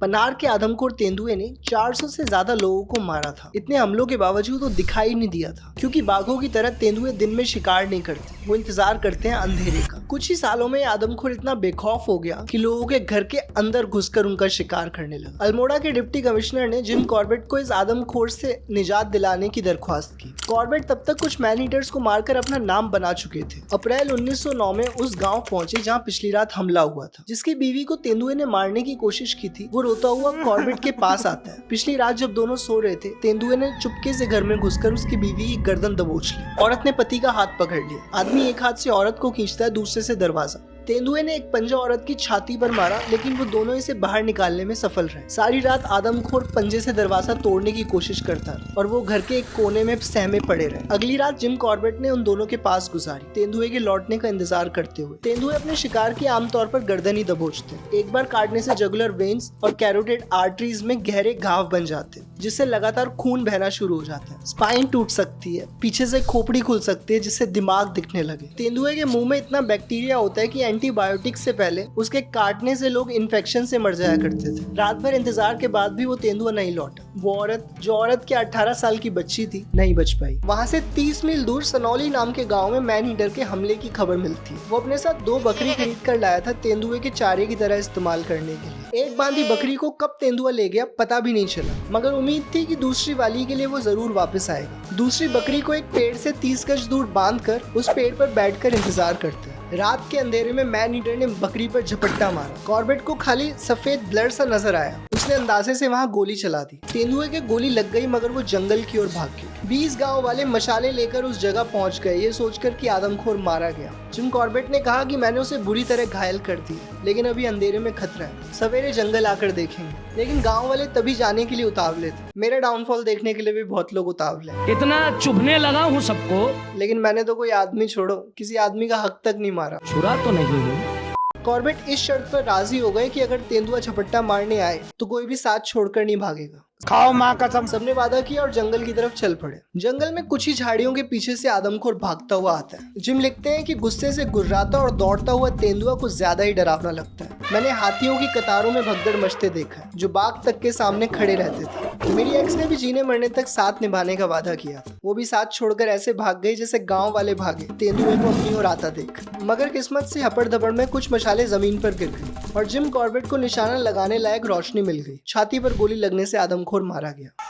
पनार के आदमखोर तेंदुए ने 400 से ज्यादा लोगों को मारा था। इतने हमलों के बावजूद वो दिखाई नहीं दिया था, क्योंकि बाघों की तरह तेंदुए दिन में शिकार नहीं करते, वो इंतजार करते हैं अंधेरे का। कुछ ही सालों में आदमखोर इतना बेखौफ हो गया कि लोगों के घर के अंदर घुसकर उनका शिकार करने लगा। अल्मोड़ा के डिप्टी कमिश्नर ने जिम कॉर्बेट को इस आदमखोर से निजात दिलाने की दरख्वास्त की। कॉर्बेट तब तक कुछ मैन ईटर्स को मारकर अपना नाम बना चुके थे। अप्रैल 1909 में उस गांव पहुंचे जहां पिछली रात हमला हुआ था। जिसकी बीवी को तेंदुए ने मारने की कोशिश की थी, वो रोता हुआ कॉर्बेट के पास आता है। पिछली रात जब दोनों सो रहे थे, तेंदुए ने चुपके से घर में घुसकर उसकी बीवी की गर्दन दबोच ली। औरत ने पति का हाथ पकड़ लिया। आदमी एक हाथ से औरत को खींचता है, दूसरे से दरवाजा। तेंदुए ने एक पंजा औरत की छाती पर मारा, लेकिन वो दोनों इसे बाहर निकालने में सफल रहे। सारी रात आदमखोर पंजे से दरवाजा तोड़ने की कोशिश करता रहा और वो घर के एक कोने में सहमे पड़े रहे। अगली रात जिम कॉर्बेट ने उन दोनों के पास गुजारी, तेंदुए के लौटने का इंतजार करते हुए। तेंदुए अपने शिकार की आमतौर पर गर्दन ही दबोचते हैं। एक बार काटने से जुगुलर वेन्स और कैरोटिड आर्टरीज में गहरे घाव बन जाते हैं, जिससे लगातार खून बहना शुरू हो जाता है। स्पाइन टूट सकती है, पीछे से खोपड़ी खुल सकती है, जिससे दिमाग दिखने लगे। तेंदुए के मुंह में इतना बैक्टीरिया होता है कि एंटीबायोटिक से पहले उसके काटने से लोग इन्फेक्शन से मर जाया करते थे। रात भर इंतजार के बाद भी वो तेंदुआ नहीं लौटा। वो औरत, जो औरत के 18 साल की बच्ची थी, नहीं बच पाई। वहाँ से 30 मील दूर सनौली नाम के गांव में मैन ईटर के हमले की खबर मिलती है। वो अपने साथ 2 बकरी खरीद कर लाया था, तेंदुए के चारे की तरह इस्तेमाल करने के लिए। एक बांधी बकरी को कब तेंदुआ ले गया पता भी नहीं चला, मगर उम्मीद थी कि दूसरी वाली के लिए वो जरूर वापस आएगा। दूसरी बकरी को एक पेड़ से 30 गज दूर बांधकर उस पेड़ पर बैठकर इंतजार करते। रात के अंधेरे में मैन ईटर ने बकरी पर झपट्टा मारा। कॉर्बेट को खाली सफेद ब्लड सा नजर आया। उसने अंदाजे से वहां गोली चला दी। तेंदुए के गोली लग गई, मगर वो जंगल की ओर भाग गया। 20 गांव वाले मशाले लेकर उस जगह पहुंच गए, ये सोचकर कि आदमखोर मारा गया। जिम कॉर्बेट ने कहा कि मैंने उसे बुरी तरह घायल कर दिया, लेकिन अभी अंधेरे में खतरा है, सवेरे जंगल आकर देखेंगे। लेकिन गांव वाले तभी जाने के लिए उतावले थे। मेरा डाउनफॉल देखने के लिए भी बहुत लोग उतावले। इतना चुभने लगा हूँ सबको, लेकिन मैंने तो कोई आदमी, छोड़ो, किसी आदमी का हक तक नहीं मारा। छुरा तो नहीं हूँ। कॉर्बेट इस शर्त पर राजी हो गए कि अगर तेंदुआ झपट्टा मारने आए तो कोई भी साथ छोड़कर नहीं भागेगा। खाओ माँ कसम। सबने वादा किया और जंगल की तरफ चल पड़े। जंगल में कुछ ही झाड़ियों के पीछे से आदमखोर भागता हुआ आता है। जिम लिखते हैं कि गुस्से से गुर्राता और दौड़ता हुआ तेंदुआ कुछ ज्यादा ही डरावना लगता है। मैंने हाथियों की कतारों में भगदड़ मचते देखा है, जो बाघ तक के सामने खड़े रहते थे। मेरी एक्स ने भी जीने मरने तक साथ निभाने का वादा किया था। वो भी साथ छोड़कर ऐसे भाग गई जैसे गाँव वाले भागे, तेंदुए को अपनी ओर आता देख। मगर किस्मत से हपड़ धपड़ में कुछ मशाले जमीन पर गिर गई और जिम कॉर्बेट को निशाना लगाने लायक रोशनी मिल गई। छाती पर गोली लगने से आदमखोर मारा गया।